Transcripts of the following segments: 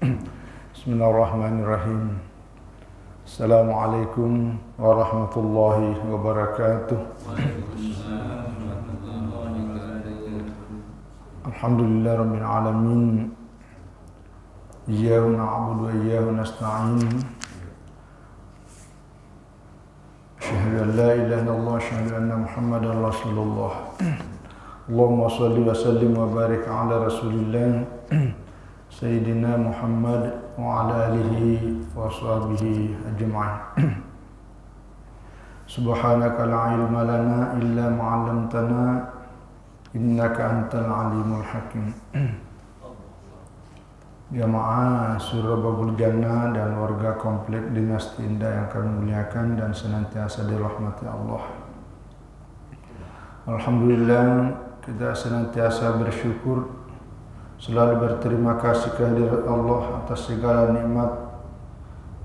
Bismillahirrahmanirrahim. Assalamualaikum warahmatullahi wabarakatuh. Alhamdulillah rabbil alamin. Iyyaka na'budu wa iyyaka nasta'in. Asyhadu an la ilaha illallah wa asyhadu anna Muhammadar Rasulullah. Allahumma shalli wa sallim wa barik ala Rasulillah Sayyidina Muhammad wa ala alihi wa sahbihi ajma'in. Subhanaka la ilma lana illa ma 'allamtana innaka antal alimul hakim. Jamaah Surah Babul Jannah dan warga komplek Dinasti Indah yang kami muliakan dan senantiasa dirahmati Allah. Alhamdulillah, kita senantiasa bersyukur, selalu berterima kasih kehadirat Allah atas segala nikmat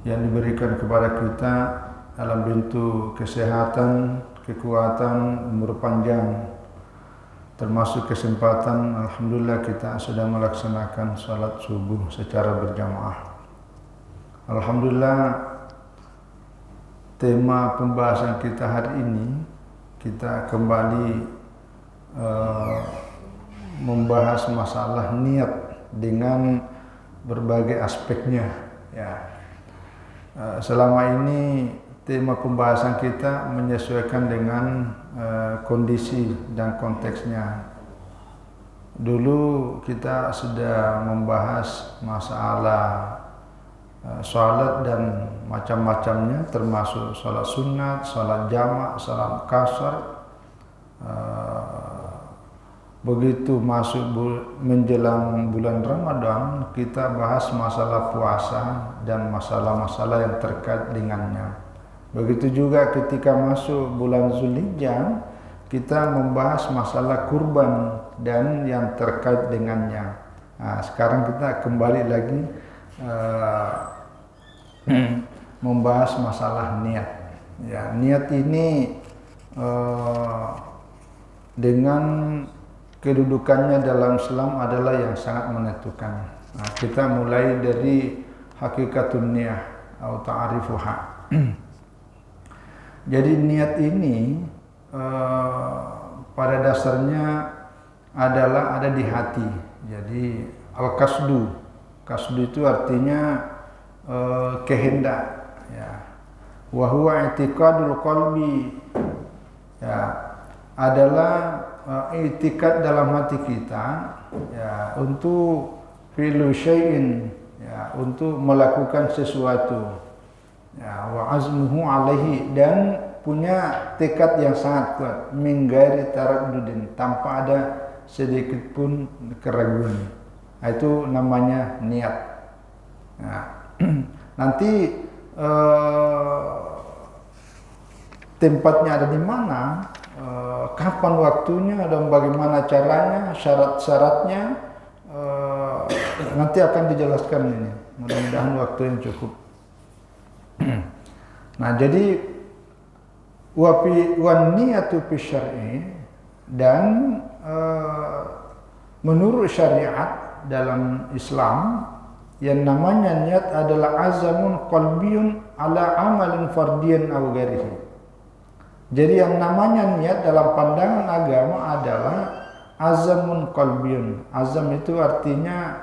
yang diberikan kepada kita dalam bentuk kesehatan, kekuatan, umur panjang, termasuk kesempatan. Alhamdulillah kita sudah melaksanakan salat subuh secara berjamaah. Alhamdulillah, tema pembahasan kita hari ini kita kembali membahas masalah niat dengan berbagai aspeknya. Ya. Selama ini tema pembahasan kita menyesuaikan dengan kondisi dan konteksnya. Dulu kita sudah membahas masalah salat dan macam-macamnya, termasuk salat sunat, salat jamak, salat qasar. Begitu masuk menjelang bulan Ramadan, kita bahas masalah puasa dan masalah-masalah yang terkait dengannya. Begitu juga ketika masuk bulan Zulhijjah, kita membahas masalah kurban dan yang terkait dengannya. Nah, sekarang kita kembali lagi membahas masalah niat. Ya, niat ini dengan kedudukannya dalam Islam adalah yang sangat menentukan. Nah, kita mulai dari hakikatun niyah atau ta'arifuha. Jadi niat ini pada dasarnya adalah ada di hati. Jadi al-qasdu. Qasdu itu artinya kehendak. Ya. Wa huwa i'tiqadul qalbi. Ya, adalah i'tikad dalam hati kita, ya, untuk fi'lu syai'in, ya, untuk melakukan sesuatu, ya, wa azmuhu alaihi, dan punya tekad yang sangat kuat, min ghairi taraddudin, tanpa ada sedikit pun keraguan. Nah, itu namanya niat. Nah, nanti tempatnya ada di mana, kapan waktunya dan bagaimana caranya, syarat-syaratnya, nanti akan dijelaskan ini. Mudah-mudahan waktu yang cukup. Nah, jadi wa niyatu fi syar'i, dan menurut syariat dalam Islam, yang namanya niat adalah azamun qalbiyun ala amalin fardiyan aw ghairihi. Jadi yang namanya niat dalam pandangan agama adalah azamun qalbiyun. Azam itu artinya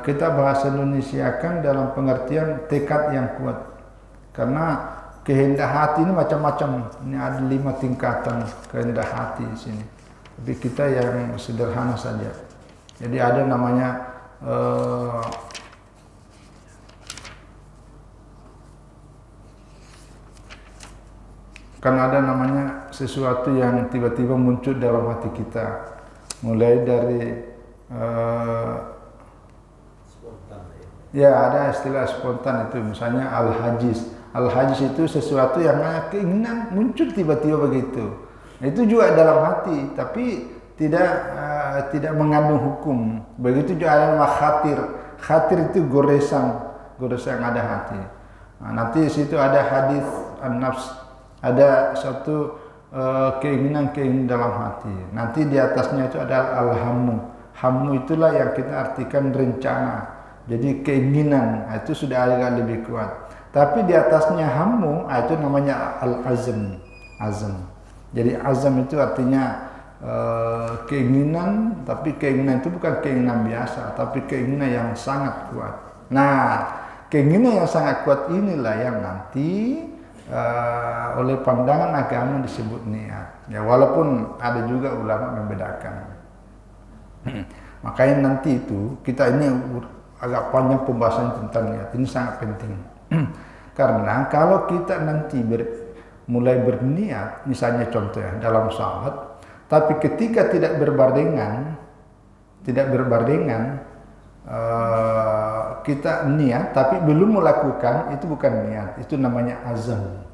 kita bahasa Indonesiakan dalam pengertian tekad yang kuat. Karena kehendak hati ini macam-macam. Ini ada 5 tingkatan kehendak hati di sini. Tapi kita yang sederhana saja. Jadi ada namanya kan ada namanya sesuatu yang tiba-tiba muncul dalam hati kita, mulai dari ya, ada istilah spontan itu, misalnya al-hajiz. Al-hajiz itu sesuatu yang keinginan muncul tiba-tiba begitu. Itu juga dalam hati, tapi tidak mengandung hukum. Begitu juga ada nama khatir. Khatir itu goresan ada hati. Nah, nanti di situ ada hadis an-nafs. Ada satu keinginan dalam hati. Nanti di atasnya itu ada al-hammu. Hammu itulah yang kita artikan rencana. Jadi keinginan itu sudah agak lebih kuat. Tapi di atasnya hammu itu namanya al-azm, azam. Jadi azam itu artinya keinginan, tapi keinginan itu bukan keinginan biasa, tapi keinginan yang sangat kuat. Nah, keinginan yang sangat kuat inilah yang nanti oleh pandangan agama disebut niat. Ya, walaupun ada juga ulama membedakan. Makanya nanti itu kita ini agak panjang pembahasan tentang niat. Ini sangat penting. Karena kalau kita nanti mulai berniat, misalnya contoh ya dalam salat, tapi ketika tidak berbarengan kita niat tapi belum melakukan, itu bukan niat, itu namanya azam.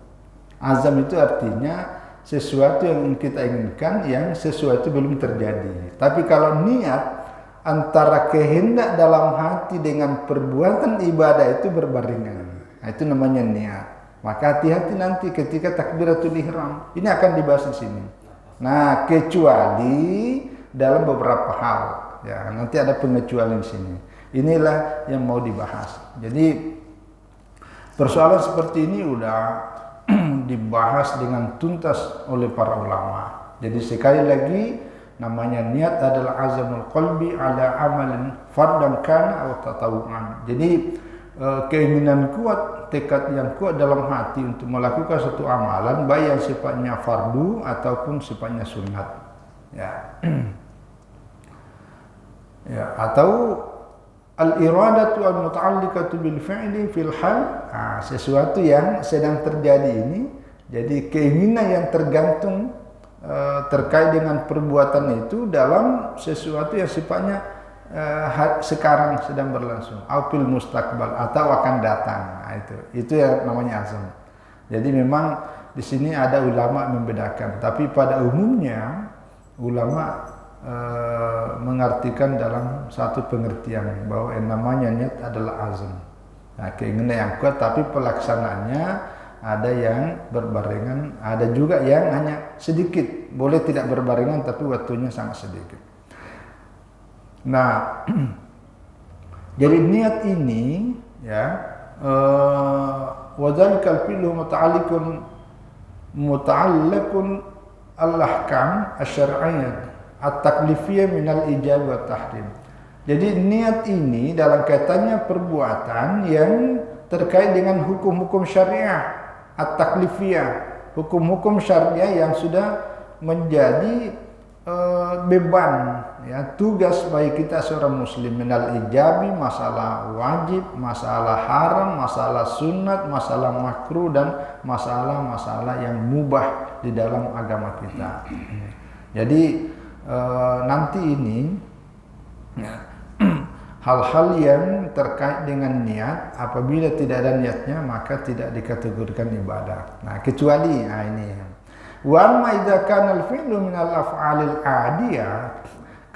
Azam itu artinya sesuatu yang kita inginkan, yang sesuatu belum terjadi. Tapi kalau niat antara kehendak dalam hati dengan perbuatan ibadah itu berbarengan, nah, itu namanya niat. Maka hati-hati nanti ketika takbiratul ihram, ini akan dibahas di sini. Nah, kecuali dalam beberapa hal, ya nanti ada pengecualian di sini. Inilah yang mau dibahas. Jadi persoalan seperti ini udah dibahas dengan tuntas oleh para ulama. Jadi sekali lagi, namanya niat adalah azamul qalbi ala amalin fardan kana atau tatawu'an. Jadi keinginan kuat, tekad yang kuat dalam hati untuk melakukan satu amalan, baik yang sifatnya fardu ataupun sifatnya sunat. Ya. Ya, atau al-iradatu al-muta'alliqatu bil fi'li fil hal, sesuatu yang sedang terjadi ini, jadi keinginan yang tergantung terkait dengan perbuatan itu dalam sesuatu yang sifatnya sekarang sedang berlangsung, fil mustaqbal atau akan datang. Nah, itu yang namanya azam. Jadi memang di sini ada ulama membedakan, tapi pada umumnya ulama mengartikan dalam satu pengertian bahwa yang namanya niat adalah azam. Nah, keinginan yang kuat, tapi pelaksanaannya ada yang berbarengan, ada juga yang hanya sedikit, boleh tidak berbarengan tapi waktunya sangat sedikit. Nah, jadi niat ini ya wa dzalikal fi'lu muta'alliqun al-ahkam asy-syar'iyyah at-taklifiyah minal ijab wa tahrim. Jadi niat ini dalam kaitannya perbuatan yang terkait dengan hukum-hukum syariah at-taklifiyah, hukum-hukum syariah yang sudah menjadi beban, ya, tugas bagi kita seorang muslim, minal ijabi, masalah wajib, masalah haram, masalah sunat, masalah makruh, dan masalah-masalah yang mubah di dalam agama kita. Jadi nanti ini ya, hal-hal yang terkait dengan niat, apabila tidak ada niatnya maka tidak dikategorikan ibadah. Nah, kecuali ini. Wa amma idza kana al-fi'lu min al-af'alil 'adiyah,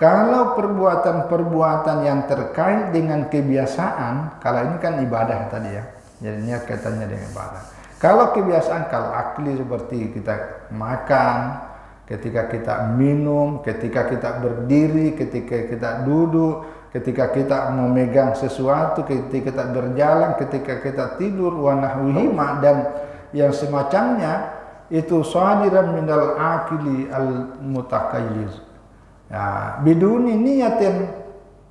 kalau perbuatan-perbuatan yang terkait dengan kebiasaan, kalau ini kan ibadah tadi ya. Jadi niat kaitannya dengan ibadah. Kalau kebiasaan kal akli seperti kita makan, ketika kita minum, ketika kita berdiri, ketika kita duduk, ketika kita memegang sesuatu, ketika kita berjalan, ketika kita tidur, wa nahwihima, dan yang semacamnya, itu sadiran minal akili al mutakayyiz. Ya, biduni niyatin.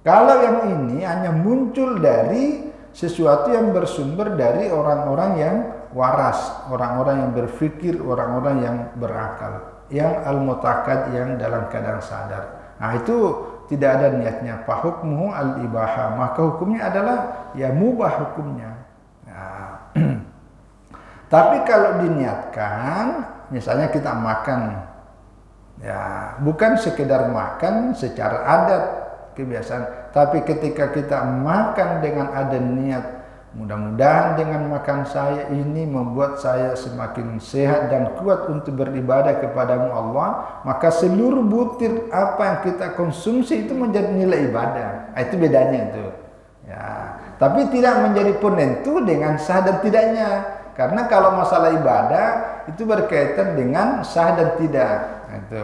Kalau yang ini hanya muncul dari sesuatu yang bersumber dari orang-orang yang waras, orang-orang yang berfikir, orang-orang yang berakal, yang al mutakad, yang dalam keadaan sadar. Nah, itu tidak ada niatnya, fa hukmuhu al ibaha, maka hukumnya adalah ya mubah hukumnya. Nah, tapi kalau diniatkan, misalnya kita makan, ya bukan sekedar makan secara adat kebiasaan, tapi ketika kita makan dengan ada niat, mudah-mudahan dengan makan saya ini membuat saya semakin sehat dan kuat untuk beribadah kepadamu Allah, maka seluruh butir apa yang kita konsumsi itu menjadi nilai ibadah. Itu bedanya itu. Ya, tapi tidak menjadi penentu dengan sah dan tidaknya. Karena kalau masalah ibadah itu berkaitan dengan sah dan tidak. Itu,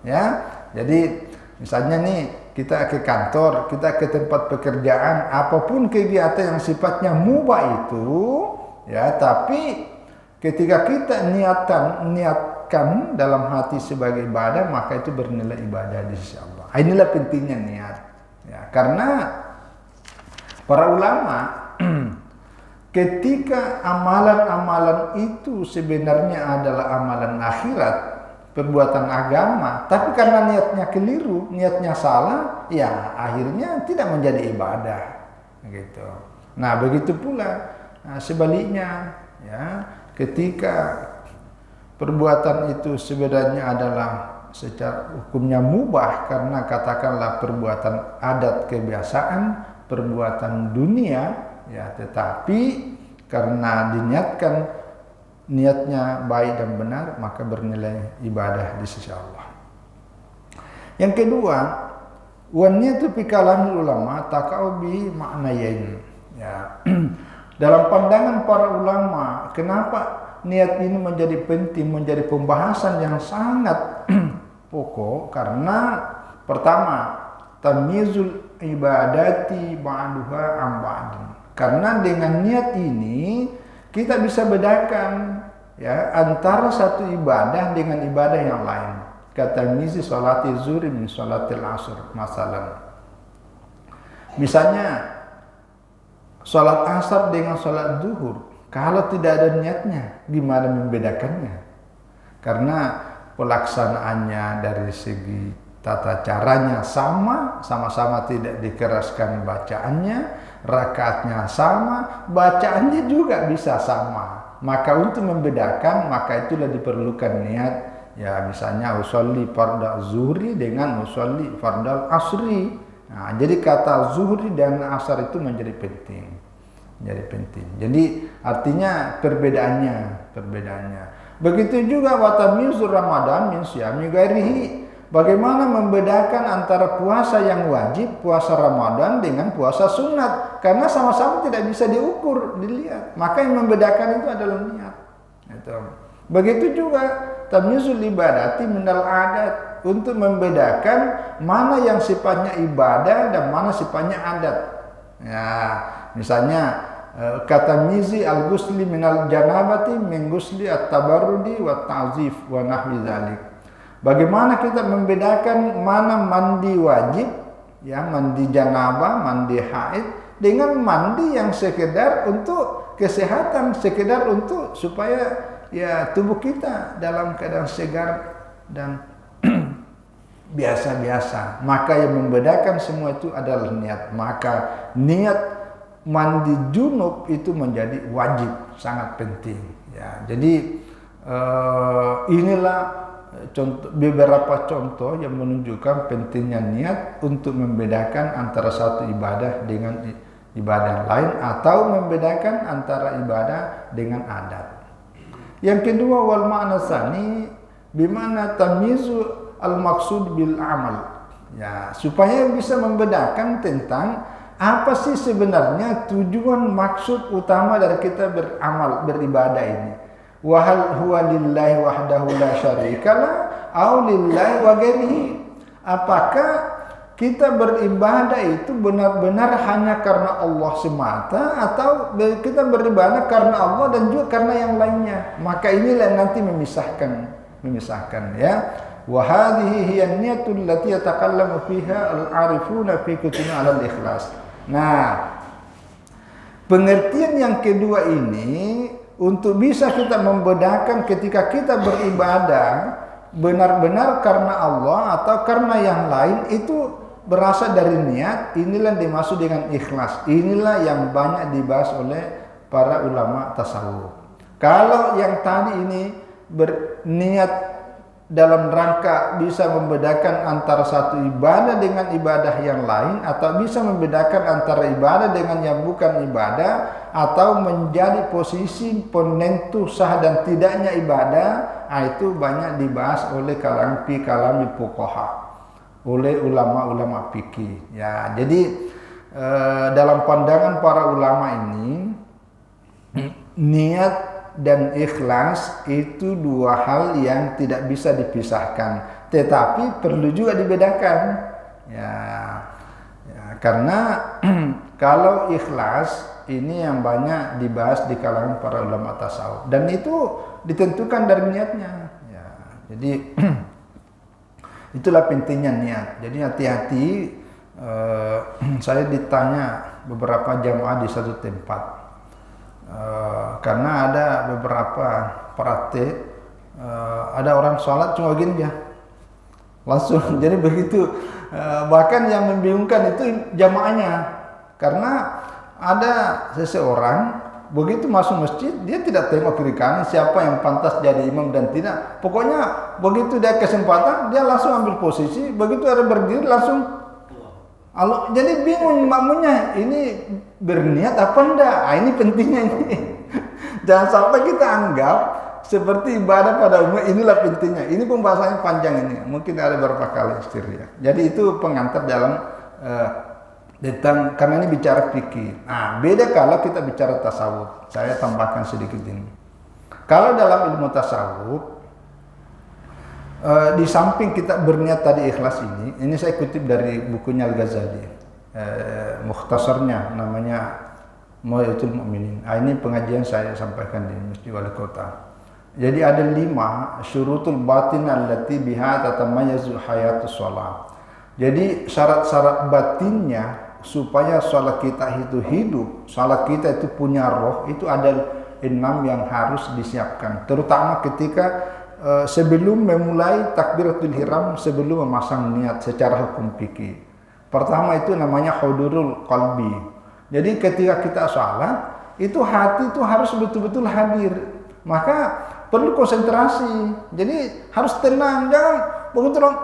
ya. Jadi misalnya nih kita ke kantor, kita ke tempat pekerjaan, apapun kegiatan yang sifatnya mubah itu, ya, tapi ketika kita niatkan dalam hati sebagai ibadah, maka itu bernilai ibadah di sisi Allah. Inilah pentingnya niat. Ya, karena para ulama ketika amalan-amalan itu sebenarnya adalah amalan akhirat, perbuatan agama, tapi karena niatnya keliru, niatnya salah, ya akhirnya tidak menjadi ibadah, gitu. Nah, begitu pula sebaliknya, ya, ketika perbuatan itu sebenarnya adalah secara hukumnya mubah karena katakanlah perbuatan adat kebiasaan, perbuatan dunia, ya, tetapi karena diniatkan niatnya baik dan benar, maka bernilai ibadah di sisi Allah. Yang kedua, wan niyatu fi kalamil ulama taqau bi ma'nayain. Ya. Dalam pandangan para ulama, kenapa niat ini menjadi penting, menjadi pembahasan yang sangat pokok? Karena pertama, tamyizul ibadati ba'duha am ba'din. Karena dengan niat ini kita bisa bedakan, ya, antara satu ibadah dengan ibadah yang lain. Kata mizi salati zuhri min salatil asr, masalan. Misalnya salat asar dengan salat zuhur, kalau tidak ada niatnya, gimana membedakannya? Karena pelaksanaannya dari segi tata caranya sama-sama tidak dikeraskan bacaannya, rakaatnya sama, bacaannya juga bisa sama. Maka untuk membedakan, maka itulah diperlukan niat. Ya, misalnya usolli fardhu zuhri dengan usolli fardhu asri. Nah, jadi kata zuhri dan asar itu menjadi penting. Jadi artinya perbedaannya. Begitu juga wa tamyizur Ramadan min syiyami ghairihi. Bagaimana membedakan antara puasa yang wajib, puasa Ramadan dengan puasa sunat? Karena sama-sama tidak bisa diukur, dilihat. Maka yang membedakan itu adalah niat. Itu. Begitu juga tamyizul ibadati minal adat, untuk membedakan mana yang sifatnya ibadah dan mana sifatnya adat. Ya, misalnya kata mizi al-ghusli minal janabati min ghusli at-tabarrudi wa ta'zif wa nahwi dzalik. Bagaimana kita membedakan mana mandi wajib, ya, mandi janabah, mandi haid, dengan mandi yang sekedar untuk kesehatan, sekedar untuk supaya ya tubuh kita dalam keadaan segar dan biasa-biasa. Maka yang membedakan semua itu adalah niat. Maka niat mandi junub itu menjadi wajib, sangat penting. Ya, jadi inilah beberapa contoh yang menunjukkan pentingnya niat untuk membedakan antara satu ibadah dengan ibadah lain atau membedakan antara ibadah dengan adat. Yang kedua, wal ma'na tsani bimana tamyizu al maksud bil amal. Ya, supaya bisa membedakan tentang apa sih sebenarnya tujuan maksud utama dari kita beramal, beribadah ini. Wa hal huwa lillahi wahdahu la syarikalah au lillahi wa ghairihi. Apakah kita beribadah itu benar-benar hanya karena Allah semata atau kita beribadah karena Allah dan juga karena yang lainnya? Maka inilah yang nanti memisahkan, ya. Wa hadhihi hiya an-niyatul lati yatakallamu fiha al-arifuna fi kutubina al-ikhlas. Nah, pengertian yang kedua ini untuk bisa kita membedakan ketika kita beribadah benar-benar karena Allah atau karena yang lain, itu berasal dari niat. Inilah dimaksud dengan ikhlas. Inilah yang banyak dibahas oleh para ulama tasawuf. Kalau yang tadi ini berniat dalam rangka bisa membedakan antara satu ibadah dengan ibadah yang lain, atau bisa membedakan antara ibadah dengan yang bukan ibadah, atau menjadi posisi penentu sah dan tidaknya ibadah, itu banyak dibahas oleh kalangan fuqaha, oleh ulama-ulama fikih. Ya, jadi dalam pandangan para ulama ini, niat dan ikhlas itu dua hal yang tidak bisa dipisahkan, tetapi perlu juga dibedakan. Ya, karena kalau ikhlas ini yang banyak dibahas di kalangan para ulama tasawuf dan itu ditentukan dari niatnya. Ya, jadi itulah pentingnya niat. Jadi hati-hati. Saya ditanya beberapa jamaah di satu tempat karena ada beberapa praktek ada orang sholat cuma gini ya langsung. Jadi begitu bahkan yang membingungkan itu jamaahnya karena ada seseorang begitu masuk masjid dia tidak tengok kiri kanan siapa yang pantas jadi imam dan tidak. Pokoknya begitu dia kesempatan dia langsung ambil posisi, begitu ada berdiri langsung. Jadi bingung makmunya ini berniat apa enggak? Ini pentingnya ini. Jangan sampai kita anggap seperti ibadah pada umumnya. Inilah pentingnya. Ini pembahasannya panjang ini. Mungkin ada beberapa kali istilah. Jadi itu pengantar dalam tentang karena ini bicara fikih. Nah, beda kalau kita bicara tasawuf. Saya tambahkan sedikit ini. Kalau dalam ilmu tasawuf di samping kita berniat tadi ikhlas ini saya kutip dari bukunya Al-Ghazali, mukhtasarnya namanya Mu'minatul Mu'minin. Ini pengajian saya sampaikan di Masjid Wali Kota. Jadi ada 5 syurutul batin allati biha tatamayyazu hayatus shalah. Jadi syarat-syarat batinnya supaya salat kita itu hidup, salat kita itu punya roh, itu ada 6 yang harus disiapkan. Terutama ketika sebelum memulai takbiratul ihram, sebelum memasang niat secara hukum fikih. Pertama itu namanya hudurul qalbi. Jadi ketika kita salat, itu hati itu harus betul-betul hadir. Maka perlu konsentrasi. Jadi harus tenang, jangan begitu dong.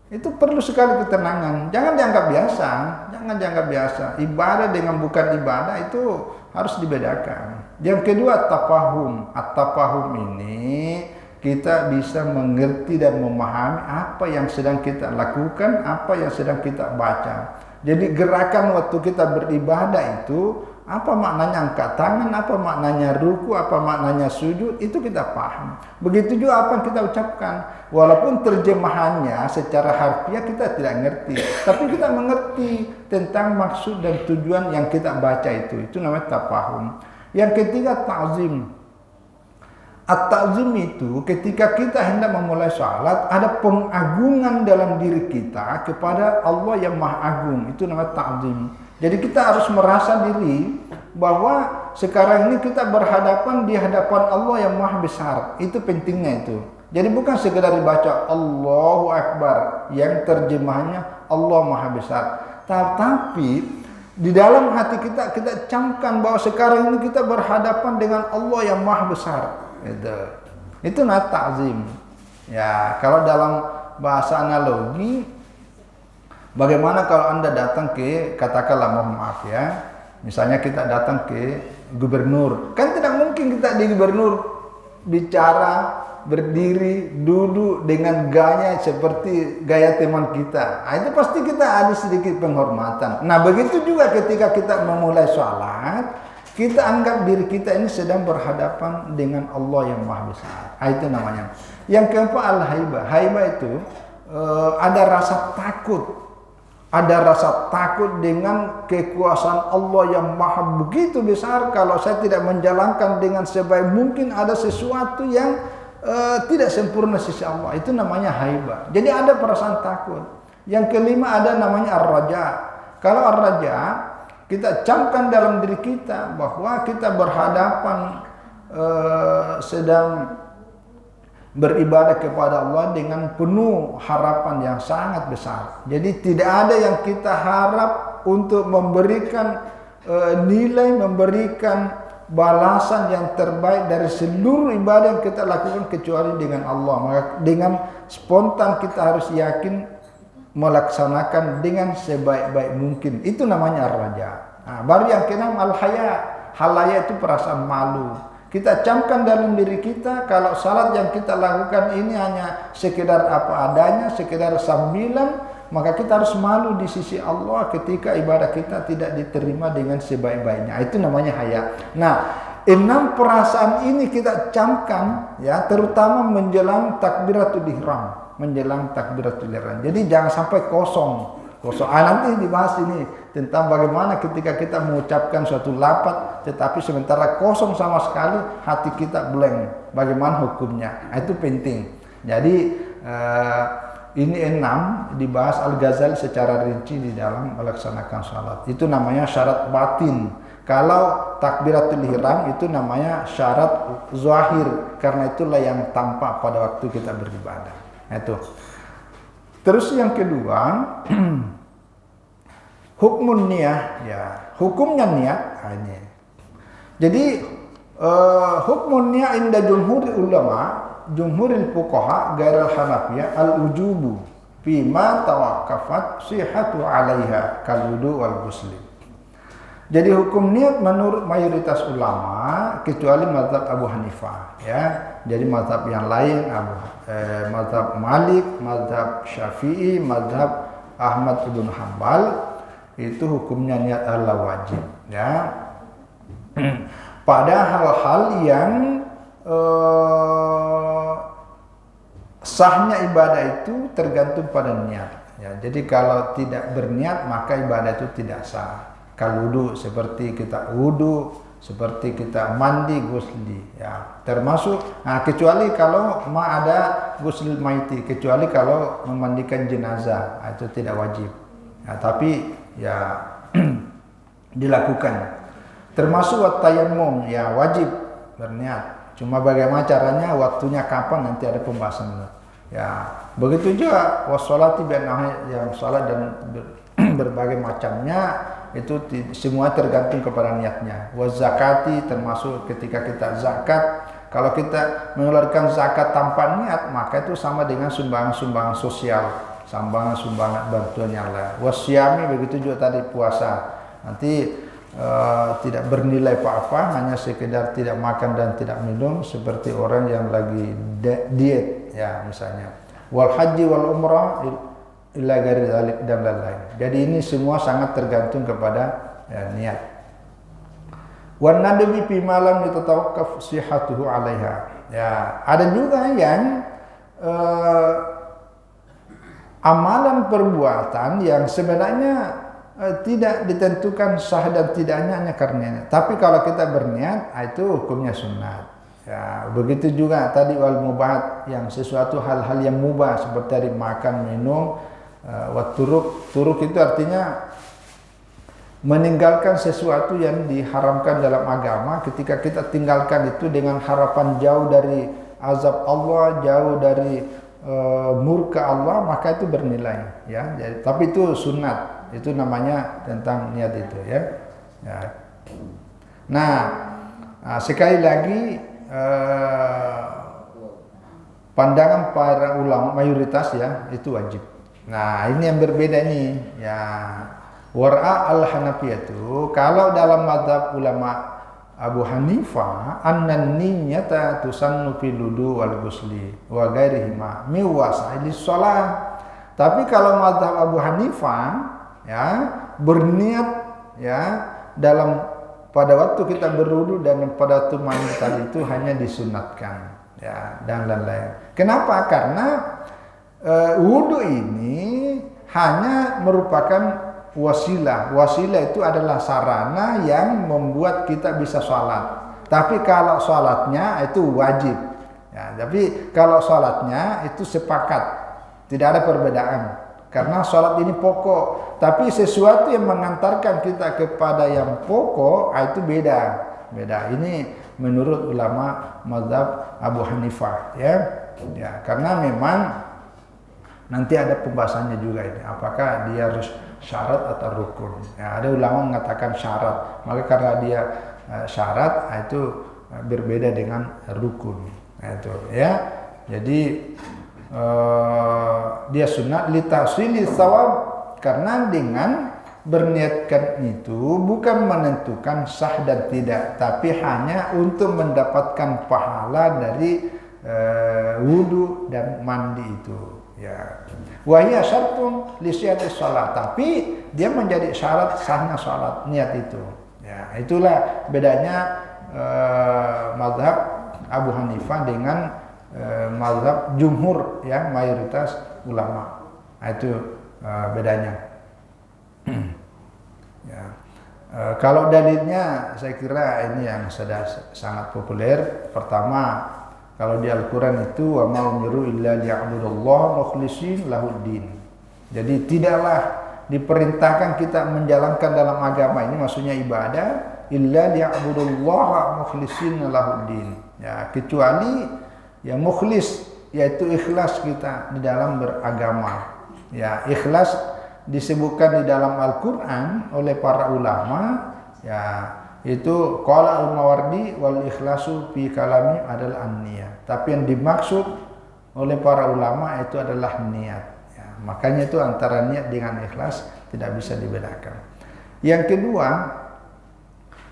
Itu perlu sekali ketenangan. Jangan dianggap biasa, jangan dianggap biasa. Ibadah dengan bukan ibadah itu harus dibedakan. Yang kedua tafahum. At-tafahum ini kita bisa mengerti dan memahami apa yang sedang kita lakukan, apa yang sedang kita baca. Jadi gerakan waktu kita beribadah itu, apa maknanya angkat tangan, apa maknanya ruku, apa maknanya sujud, itu kita paham. Begitu juga apa yang kita ucapkan. Walaupun terjemahannya secara harfiah kita tidak ngerti, tapi kita mengerti tentang maksud dan tujuan yang kita baca itu. Itu namanya tafahum. Yang ketiga ta'zim. At-ta'zim itu ketika kita hendak memulai salat ada pengagungan dalam diri kita kepada Allah yang Maha Agung. Itu namanya ta'zim. Jadi kita harus merasa diri bahwa sekarang ini kita berhadapan di hadapan Allah yang Maha Besar. Itu pentingnya itu. Jadi bukan sekedar dibaca Allahu Akbar yang terjemahnya Allah Maha Besar. Tetapi di dalam hati kita camkan bahwa sekarang ini kita berhadapan dengan Allah yang Maha Besar. Itu namanya ta'zim. Ya, kalau dalam bahasa analogi, bagaimana kalau Anda datang ke, katakanlah mohon maaf ya, misalnya kita datang ke gubernur, kan tidak mungkin kita di gubernur bicara, berdiri, duduk dengan gaya seperti gaya teman kita. Nah, itu pasti kita ada sedikit penghormatan. Nah, begitu juga ketika kita memulai sholat, kita anggap diri kita ini sedang berhadapan dengan Allah yang Maha Besar. Itu namanya. Yang keempat al-haibah. Haibah itu ada rasa takut. Ada rasa takut dengan kekuasaan Allah yang Maha begitu besar. Kalau saya tidak menjalankan dengan sebaik mungkin, ada sesuatu yang tidak sempurna sisi Allah. Itu namanya haibah. Jadi ada perasaan takut. Yang kelima ada namanya ar-raja. Kalau ar-raja, kita camkan dalam diri kita bahwa kita berhadapan sedang beribadah kepada Allah dengan penuh harapan yang sangat besar. Jadi tidak ada yang kita harap untuk memberikan nilai, memberikan balasan yang terbaik dari seluruh ibadah yang kita lakukan kecuali dengan Allah. Maka dengan spontan kita harus yakin melaksanakan dengan sebaik-baik mungkin. Itu namanya ar-raja. Nah, baru yang keenam al-haya. Halaya itu perasaan malu. Kita camkan dalam diri kita kalau salat yang kita lakukan ini hanya sekedar apa adanya, sekedar sambilan, maka kita harus malu di sisi Allah ketika ibadah kita tidak diterima dengan sebaik-baiknya. Itu namanya haya. Nah, 6 perasaan ini kita camkan ya, terutama menjelang takbiratul ihram. menjelang takbiratul ihram. Jadi jangan sampai kosong. Nanti dibahas ini tentang bagaimana ketika kita mengucapkan suatu lafaz tetapi sementara kosong sama sekali, hati kita blank. Bagaimana hukumnya? Itu penting. Jadi ini 6 dibahas Al-Ghazali secara rinci di dalam melaksanakan salat. Itu namanya syarat batin. Kalau takbiratul ihram itu namanya syarat zahir, karena itulah yang tampak pada waktu kita beribadah. Itu. Terus yang kedua, hukmun niyah, ya, hukumnya niat ini. Jadi hukmun niyah inda jumhur ulama, jumhuril fuqaha ghairil hanafiyah al-ujubu fima tawaqqafat sihhatu 'alaiha kal wudu wal ghusl. Jadi hukum niat menurut mayoritas ulama kecuali mazhab Abu Hanifah, ya. Jadi mazhab yang lain mazhab Malik, mazhab Syafi'i, mazhab Ahmad ibn Hanbal itu hukumnya niat adalah wajib, ya. Pada hal-hal yang sahnya ibadah itu tergantung pada niat, ya. Jadi kalau tidak berniat maka ibadah itu tidak sah. Kalau wudu seperti kita wudu, seperti kita mandi ghusli, ya. Termasuk kecuali kalau ada ghusl maiti, kecuali kalau memandikan jenazah, itu tidak wajib. Ya, tapi ya dilakukan. Termasuk tayammum, ya wajib berniat. Cuma bagaimana caranya, waktunya kapan, nanti ada pembahasan. Ya, begitu juga wassalati yang salat dan berbagai macamnya itu semua tergantung kepada niatnya. Wazakati termasuk ketika kita zakat. Kalau kita mengeluarkan zakat tanpa niat, maka itu sama dengan sumbangan-sumbangan sosial, sumbangan bantuan yang lain. Wasyami begitu juga tadi puasa. Nanti tidak bernilai apa-apa, hanya sekedar tidak makan dan tidak minum seperti orang yang lagi diet, ya misalnya. Wal haji wal umrah illa ghairi dzalik dan lain-lain. Jadi ini semua sangat tergantung kepada niat. Wan nadbi fi malam yatatawaqqaf sihhatuhu 'alaiha. Ya, ada juga yang amalan perbuatan yang sebenarnya tidak ditentukan sah dan tidaknya hanya karenanya. Tapi kalau kita berniat, itu hukumnya sunat. Ya, begitu juga tadi wal mubahat, yang sesuatu hal-hal yang mubah seperti tadi makan, minum. Turuk itu artinya meninggalkan sesuatu yang diharamkan dalam agama. Ketika kita tinggalkan itu dengan harapan jauh dari azab Allah, jauh dari murka Allah, maka itu bernilai, ya. Jadi, tapi itu sunat, itu namanya tentang niat itu, ya. Nah, sekali lagi pandangan para ulama mayoritas, ya, itu wajib. Nah, ini yang berbeda nih, ya. War'a al-Hanafiyah itu kalau dalam mazhab ulama Abu Hanifah annan niyyata tusannu fil wudu wal ghusli wa ghairihima min wasailis shalah. Tapi kalau mazhab Abu Hanifah, ya, berniat, ya, dalam pada waktu kita berwudu dan pada waktu mandi tadi itu hanya disunatkan, ya, dan lain-lain. Kenapa? Karena wudu ini hanya merupakan wasilah. Wasilah itu adalah sarana yang membuat kita bisa sholat. Tapi kalau sholatnya itu wajib. Ya, tapi kalau sholatnya itu sepakat, tidak ada perbedaan. Karena sholat ini pokok. Tapi sesuatu yang mengantarkan kita kepada yang pokok, itu beda. Ini menurut ulama mazhab Abu Hanifah, ya. Ya, karena memang nanti ada pembahasannya juga ini, apakah dia harus syarat atau rukun. Ya, ada ulama mengatakan syarat, maka karena dia syarat itu berbeda dengan rukun. Nah, itu, ya. Jadi dia sunat litasili sawab, karena dengan berniatkan itu bukan menentukan sah dan tidak, tapi hanya untuk mendapatkan pahala dari wudu dan mandi itu. Ya, wahia syartun li sihhatis shalah, tapi dia menjadi syarat sahnya salat, niat itu. Ya, itulah bedanya mazhab Abu Hanifah dengan mazhab jumhur, ya, mayoritas ulama. Nah, itu bedanya. Ya. Kalau dalilnya saya kira ini yang sudah sangat populer. Pertama, kalau di Al-Quran itu wa ma umiru illa liya'budullaha mukhlishin lahuddin. Jadi tidaklah diperintahkan kita menjalankan dalam agama ini, maksudnya ibadah, illa liya'budullaha mukhlishin lahuddin. Ya, kecuali ya mukhlis, yaitu ikhlas kita di dalam beragama. Ya, ikhlas disebutkan di dalam Al-Quran oleh para ulama, ya, itu qala al-Mawardi wal ikhlasu fi kalami adalah an-niyah. Tapi yang dimaksud oleh para ulama itu adalah niat. Ya, makanya itu antara niat dengan ikhlas tidak bisa dibedakan. Yang kedua,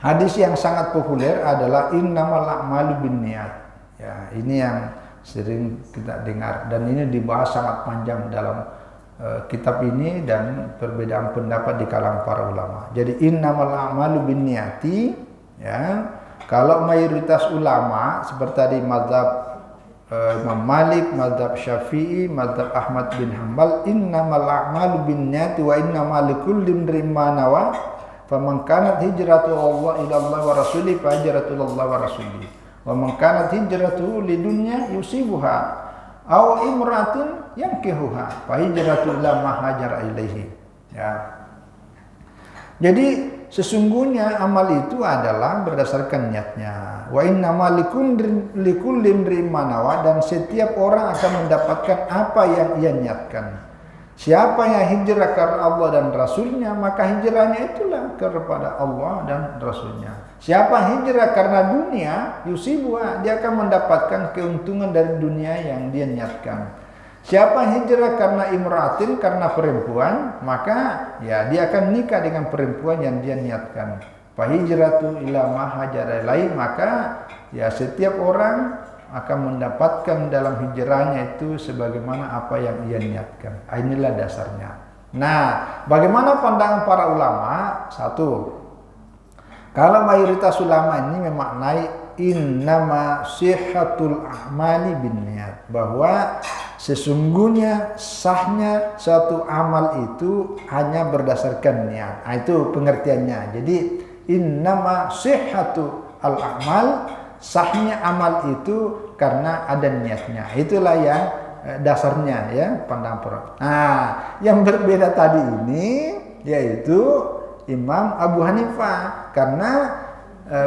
hadis yang sangat populer adalah innamal a'malu binniyat. Ya, ini yang sering kita dengar dan ini dibahas sangat panjang dalam kitab ini dan perbedaan pendapat di kalangan para ulama. Jadi innamal a'malu binniyati, ya. Kalau mayoritas ulama seperti tadi mazhab Imam Malik, mazhab Syafi'i, mazhab Ahmad bin Hanbal, innamal a'malu binniyati wa innamal likulli imrin ma nawa, faman kanat hijratuhu ila Allah wa rasulih fa hijratuhu ila Allah wa rasulih, wa man kanat hijratuhu lidunya yusibuha aw imratin yankihuha fa hijratu ila ma hajara ilaihi. Ya. Jadi sesungguhnya amal itu adalah berdasarkan niatnya. Wa innamal likulli imrin ma nawa, dan setiap orang akan mendapatkan apa yang ia niatkan. Siapa yang hijrah karena Allah dan Rasulnya, maka hijrahnya itulah kepada Allah dan Rasulnya. Siapa hijrah karena dunia, yusibuha, dia akan mendapatkan keuntungan dari dunia yang dia niatkan. Siapa hijrah karena imratin, karena perempuan, maka ya dia akan nikah dengan perempuan yang dia niatkan. Fa hijratu ila ma hajara ilaihi, maka ya setiap orang akan mendapatkan dalam hijrahnya itu sebagaimana apa yang ia niatkan. Inilah dasarnya. Nah, bagaimana pandangan para ulama? Satu, kalau mayoritas ulama ini memaknai innama sihhatul a'mali binniyat, bahwa sesungguhnya sahnya suatu amal itu hanya berdasarkan niat. Nah, itu pengertiannya. Jadi innama sihhatul a'mal, sahnya amal itu karena ada niatnya. Itulah yang dasarnya, ya, pandangan para. Nah, yang berbeda tadi ini yaitu Imam Abu Hanifah, karena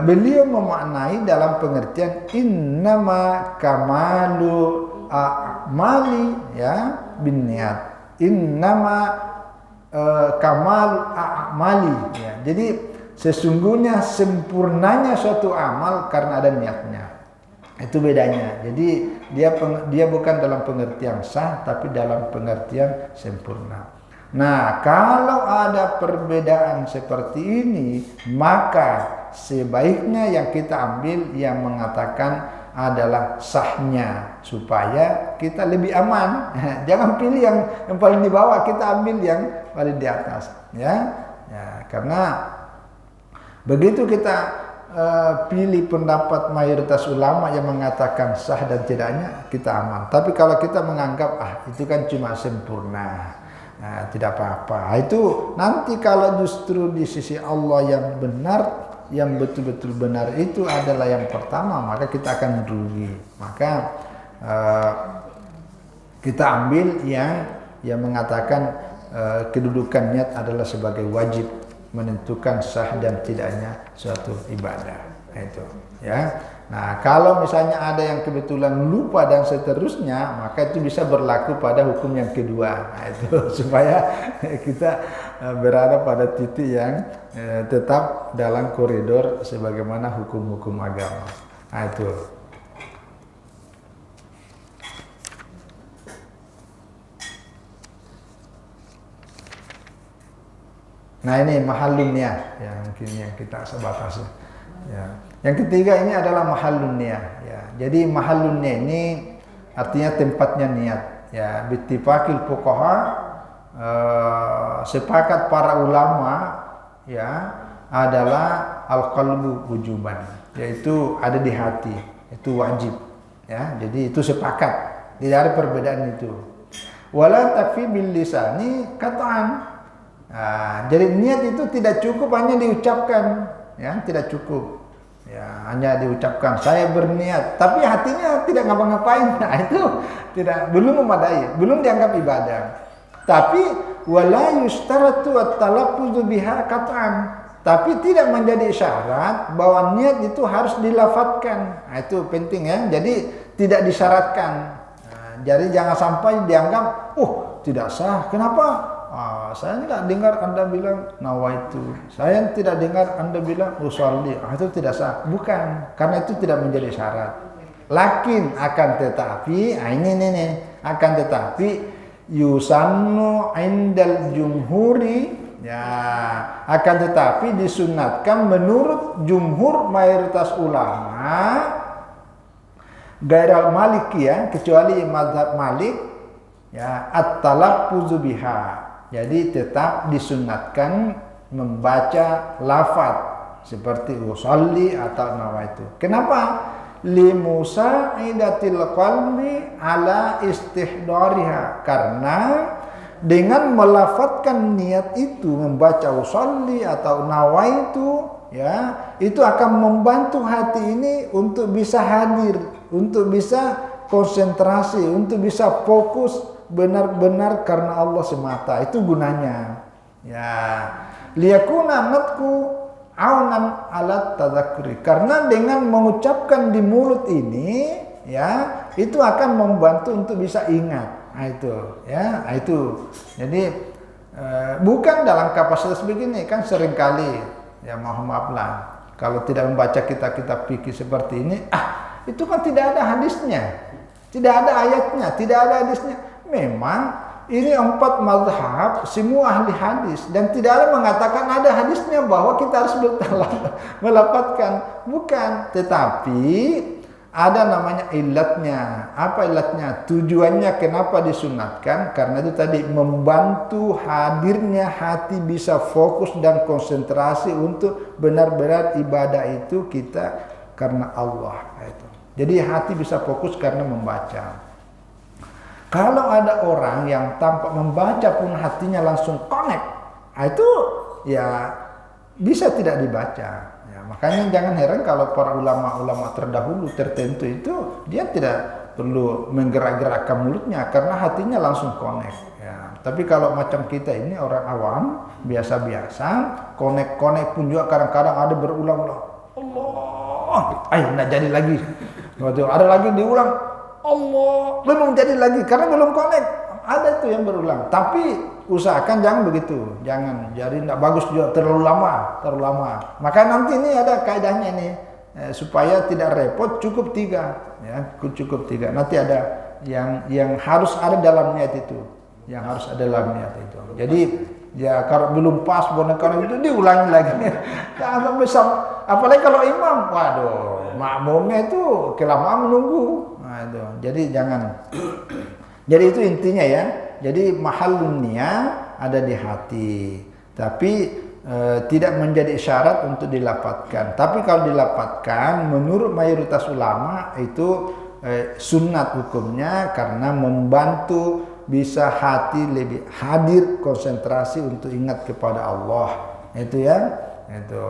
beliau memaknai dalam pengertian innama kamalu a'mali, ya, binniyat. Innama kamalu a'mali, ya. Jadi sesungguhnya sempurnanya suatu amal karena ada niatnya. Itu bedanya. Jadi dia bukan dalam pengertian sah, tapi dalam pengertian sempurna. Nah, kalau ada perbedaan seperti ini, maka sebaiknya yang kita ambil yang mengatakan adalah sahnya, supaya kita lebih aman. Jangan pilih yang paling di bawah, kita ambil yang paling di atas, ya. Ya, karena begitu kita pilih pendapat mayoritas ulama yang mengatakan sah dan tidaknya, kita aman. Tapi kalau kita menganggap itu kan cuma sempurna, nah, tidak apa-apa, itu nanti kalau justru di sisi Allah yang benar, yang betul-betul benar itu adalah yang pertama, maka kita akan rugi. Maka kita ambil yang mengatakan kedudukan niat adalah sebagai wajib menentukan sah dan tidaknya suatu ibadah. Itu, ya. Nah, kalau misalnya ada yang kebetulan lupa dan seterusnya, maka itu bisa berlaku pada hukum yang kedua. Nah, itu supaya kita berada pada titik yang tetap dalam koridor sebagaimana hukum-hukum agama. Nah, itu. Nah, ini mahallun niyah, ya, mungkin yang kita sebatasi. Ya. Yang ketiga ini adalah mahallun niyah, ya. Jadi mahallun niyah ini artinya tempatnya niat, ya. Bittifaqil fuqaha, sepakat para ulama, ya, adalah al-qalbu wujuban, yaitu ada di hati, itu wajib. Ya, jadi itu sepakat, tidak ada perbedaan itu. Wala takfi bil lisani qat'an. Nah, jadi niat itu tidak cukup hanya diucapkan, ya, tidak cukup. Ya, hanya diucapkan saya berniat, tapi hatinya tidak ngapa-ngapain. Nah, itu belum memadai, belum dianggap ibadah. Tapi wala yustaratu at-talaffuz biha qat'an. Tapi tidak menjadi syarat bahwa niat itu harus dilafadzkan. Nah, itu penting ya. Jadi tidak disyaratkan. Nah, jadi jangan sampai dianggap, tidak sah. Kenapa? Saya tidak dengar Anda bilang nawaitu. Saya tidak dengar Anda bilang usolli. Itu tidak sah. Bukan. Karena itu tidak menjadi syarat. Lakin akan tetapi, ini akan tetapi yusannu indal jumhuri. Ya, akan tetapi disunatkan menurut jumhur mayoritas ulama gairal maliki ya, kecuali mazhab Malik ya, at-talaffuzu biha. Jadi tetap disunatkan membaca lafaz seperti usolli atau nawaitu. Kenapa? Limusaidatil qalbi ala istihdariha. Karena dengan melafadzkan niat itu, membaca usolli atau nawaitu, ya, itu akan membantu hati ini untuk bisa hadir, untuk bisa konsentrasi, untuk bisa fokus benar-benar karena Allah semata. Itu gunanya. Ya, liyakuna natku aunan alat tadzakkuri. Karena dengan mengucapkan di mulut ini, ya, itu akan membantu untuk bisa ingat. Nah, itu ya, itu. Jadi bukan dalam kapasitas begini, kan seringkali ya, mohon maaf lah, kalau tidak membaca kitab-kitab fikih seperti ini, itu kan tidak ada hadisnya, tidak ada ayatnya, tidak ada hadisnya. Memang ini 4 mazhab semua ahli hadis dan tidak ada mengatakan ada hadisnya bahwa kita harus melafadzkan, bukan. Tetapi ada namanya ilatnya. Apa ilatnya? Tujuannya kenapa disunatkan? Karena itu tadi membantu hadirnya hati bisa fokus dan konsentrasi untuk benar-benar ibadah itu kita karena Allah. Itu. Jadi hati bisa fokus karena membaca. Kalau ada orang yang tanpa membaca pun hatinya langsung connect, itu ya bisa tidak dibaca. Makanya jangan heran kalau para ulama-ulama terdahulu tertentu itu dia tidak perlu menggerak-gerakkan mulutnya karena hatinya langsung connect. Ya. Tapi kalau macam kita ini orang awam biasa-biasa, connect pun juga kadang-kadang ada berulang-ulang. Allah, nggak jadi lagi. Waktu ada lagi diulang, Allah, belum jadi lagi karena belum connect. Ada tuh yang berulang. Tapi usahakan jangan begitu, jangan. Jadi tidak bagus juga terlalu lama. Maka nanti ini ada kaidahnya nih, supaya tidak repot cukup 3, ya, cukup 3. Nanti ada yang harus ada dalam niat itu, Jadi ya kalau belum pas boneka itu diulangi lagi. Jangan sampai apalagi kalau imam, waduh, makmumnya itu kelamaan menunggu. Nah, itu. Jadi jangan. Jadi itu intinya ya. Jadi mahallun niyah ada di hati. Tapi tidak menjadi syarat untuk dilafadzkan. Tapi kalau dilafadzkan menurut mayoritas ulama itu sunnat hukumnya karena membantu bisa hati lebih hadir konsentrasi untuk ingat kepada Allah. Itu ya. Itu.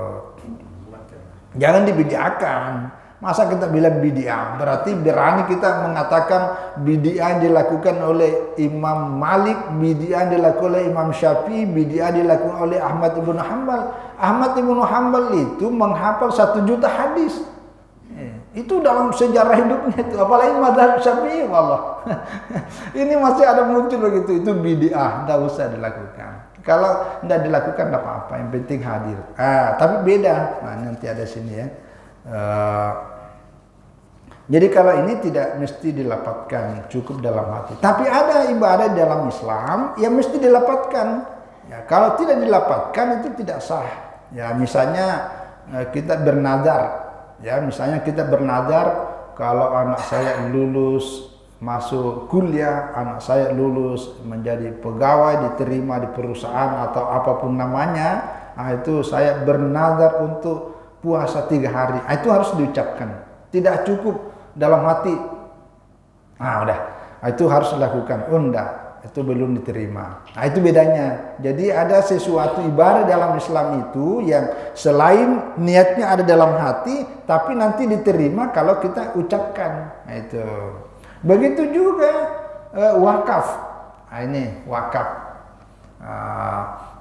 Jangan dibid'ahkan. Masa kita bilang bid'ah? Berarti berani kita mengatakan bid'ah dilakukan oleh Imam Malik, bid'ah dilakukan oleh Imam Syafi'i, bid'ah dilakukan oleh Ahmad ibn Hanbal. Ahmad ibn Hanbal itu menghafal 1 juta hadis. Itu dalam sejarah hidupnya itu. Apalagi mazhab Syafi'i, wallah. Ini masih ada muncul begitu. Itu bid'ah, tidak usah dilakukan. Kalau tidak dilakukan tidak apa-apa, yang penting hadir. Tapi beda. Nah, nanti ada sini ya. Jadi kalau ini tidak mesti dilapatkan, cukup dalam hati. Tapi ada ibadah dalam Islam yang mesti dilapatkan. Ya, kalau tidak dilapatkan itu tidak sah. Ya, misalnya kita bernazar. Ya, misalnya kita bernazar kalau anak saya lulus masuk kuliah, anak saya lulus menjadi pegawai, diterima di perusahaan atau apapun namanya, itu saya bernazar untuk puasa 3 hari. Itu harus diucapkan. Tidak cukup dalam hati Udah. Itu harus dilakukan. Oh enggak, itu belum diterima. Itu bedanya. Jadi ada sesuatu ibadah dalam Islam itu yang selain niatnya ada dalam hati, tapi nanti diterima kalau kita ucapkan. Itu. Begitu juga wakaf. Ini wakaf.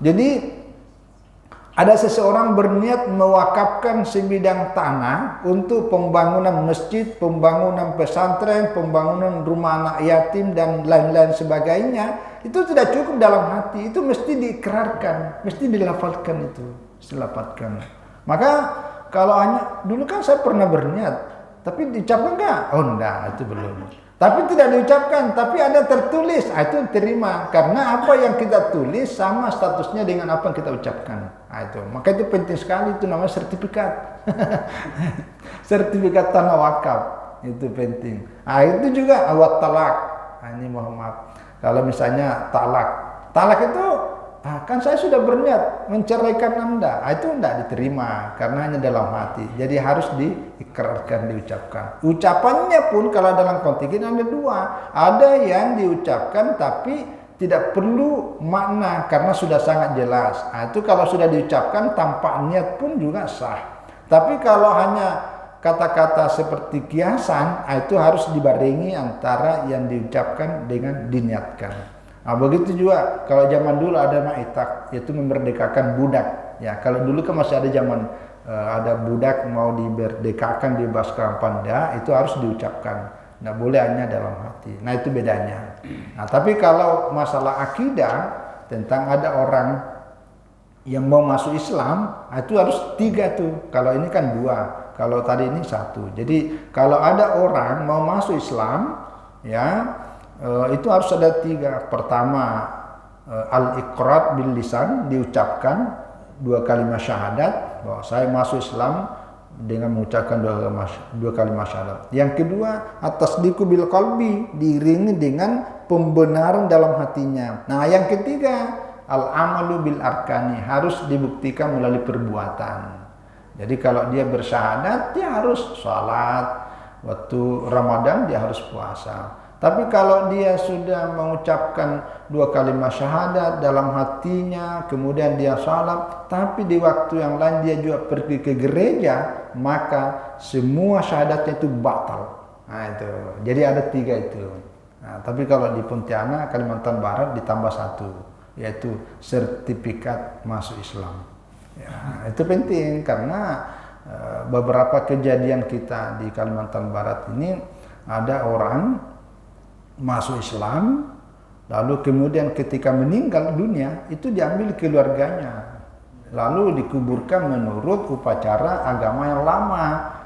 Jadi ada seseorang berniat mewakafkan sebidang tanah untuk pembangunan masjid, pembangunan pesantren, pembangunan rumah anak yatim dan lain-lain sebagainya. Itu tidak cukup dalam hati, itu mesti diikrarkan, mesti dilafalkan itu, dilafalkan. Maka kalau hanya dulu kan saya pernah berniat, tapi diucapkan enggak? Oh enggak, itu belum. Tapi tidak diucapkan, tapi ada tertulis, itu terima. Karena apa yang kita tulis sama statusnya dengan apa yang kita ucapkan. Itu. Maka itu penting sekali, itu namanya sertifikat. Sertifikat tanah wakaf, itu penting. Itu juga awat talak. Ini mohon maaf. Kalau misalnya talak itu, kan saya sudah berniat menceraikan Anda. Itu tidak diterima, karena hanya dalam hati. Jadi harus diikrarkan, diucapkan. Ucapannya pun kalau dalam konteks ini ada dua. Ada yang diucapkan tapi tidak perlu makna karena sudah sangat jelas. Itu kalau sudah diucapkan tanpa niat pun juga sah. Tapi kalau hanya kata-kata seperti kiasan, itu harus dibarengi antara yang diucapkan dengan diniatkan. Begitu juga kalau zaman dulu ada ma'itak, yaitu memerdekakan budak. Ya, kalau dulu kan masih ada zaman ada budak mau dimerdekakan, dibebaskan panda, itu harus diucapkan. Nggak boleh hanya dalam hati. Nah itu bedanya. Nah tapi kalau masalah akidah tentang ada orang yang mau masuk Islam, itu harus 3 tuh. Kalau ini kan 2, kalau tadi ini 1. Jadi kalau ada orang mau masuk Islam, ya. Itu harus ada 3. Pertama, al-iqrar bil lisan, diucapkan 2 kalimat syahadat bahwa saya masuk Islam dengan mengucapkan 2 kalimat syahadat. Yang kedua, at-tasdiqu bil qalbi, diiringi dengan pembenaran dalam hatinya. Nah, yang ketiga, al-amalu bil arkani, harus dibuktikan melalui perbuatan. Jadi kalau dia bersyahadat, dia harus sholat, waktu Ramadan dia harus puasa. Tapi kalau dia sudah mengucapkan 2 kalimat syahadat dalam hatinya, kemudian dia salat, tapi di waktu yang lain dia juga pergi ke gereja, maka semua syahadatnya itu batal. Nah itu, jadi ada 3 itu. Nah, tapi kalau di Pontianak, Kalimantan Barat ditambah 1, yaitu sertifikat masuk Islam. Ya, itu penting karena beberapa kejadian kita di Kalimantan Barat ini ada orang masuk Islam, lalu kemudian ketika meninggal dunia itu diambil keluarganya, lalu dikuburkan menurut upacara agama yang lama.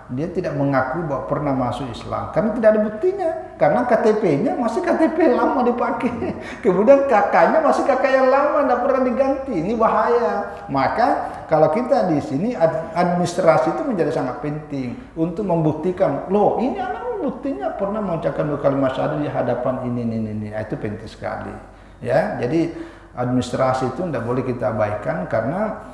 Dia tidak mengaku bahwa pernah masuk Islam karena tidak ada buktinya, karena KTP-nya masih KTP lama dipakai, kemudian kakaknya masih kakak yang lama, tidak pernah diganti. Ini bahaya. Maka kalau kita di sini administrasi itu menjadi sangat penting untuk membuktikan, loh ini anak buktinya pernah mengucapkan 2 kalimat syahadat di hadapan ini. Itu penting sekali. Ya, jadi administrasi itu tidak boleh kita abaikan karena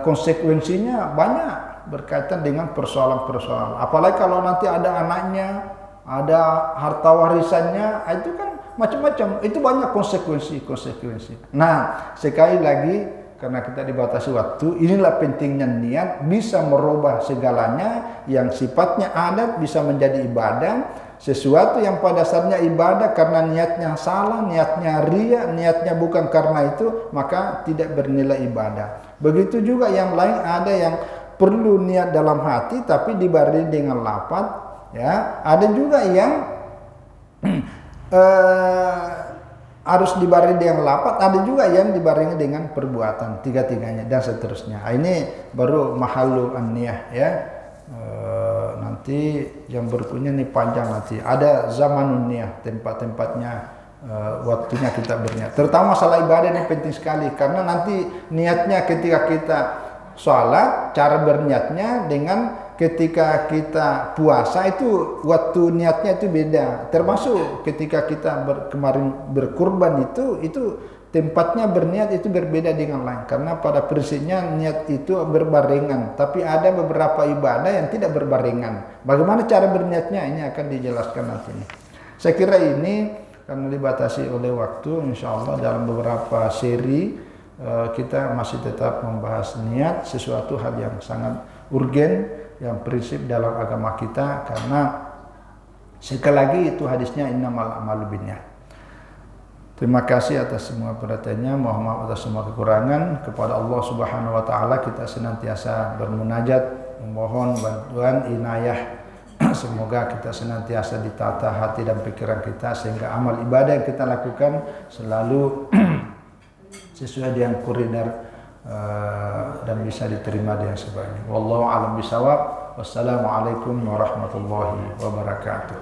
konsekuensinya banyak berkaitan dengan persoalan-persoalan. Apalagi kalau nanti ada anaknya, ada harta warisannya, itu kan macam-macam. Itu banyak konsekuensi. Nah, sekali lagi karena kita dibatasi waktu, inilah pentingnya niat bisa merubah segalanya yang sifatnya adat bisa menjadi ibadah. Sesuatu yang pada dasarnya ibadah karena niatnya salah, niatnya riya, niatnya bukan karena itu, maka tidak bernilai ibadah. Begitu juga yang lain, ada yang perlu niat dalam hati tapi dibarengi dengan lafaz, ya. Ada juga yang harus dibarengi dengan lafaz, ada juga yang dibarengi dengan perbuatan, 3-tiganya dan seterusnya. Ini baru mahallu an-niyah, ya. Nanti yang berikutnya ini panjang nanti. Ada zamanun niyah, tempat-tempatnya, waktunya kita berniat. Terutama masalah ibadah ini penting sekali karena nanti niatnya ketika kita sholat, cara berniatnya dengan ketika kita puasa itu waktu niatnya itu beda. Termasuk ketika kita kemarin berkurban itu tempatnya berniat itu berbeda dengan lain. Karena pada prinsipnya niat itu berbarengan. Tapi ada beberapa ibadah yang tidak berbarengan. Bagaimana cara berniatnya ini akan dijelaskan nanti. Saya kira ini karena dibatasi oleh waktu, insya Allah dalam beberapa seri kita masih tetap membahas niat, sesuatu hal yang sangat urgen, yang prinsip dalam agama kita, karena sekali lagi itu hadisnya innamal a'malu binniyat. Terima kasih atas semua perhatiannya, mohon maaf atas semua kekurangan. Kepada Allah Subhanahu wa taala kita senantiasa bermunajat, memohon bantuan inayah. Semoga kita senantiasa ditata hati dan pikiran kita sehingga amal ibadah yang kita lakukan selalu sesuai dengan koridor dan bisa diterima dengan sebaiknya. Wallahu a'lam bishawab. Wassalamualaikum warahmatullahi wabarakatuh.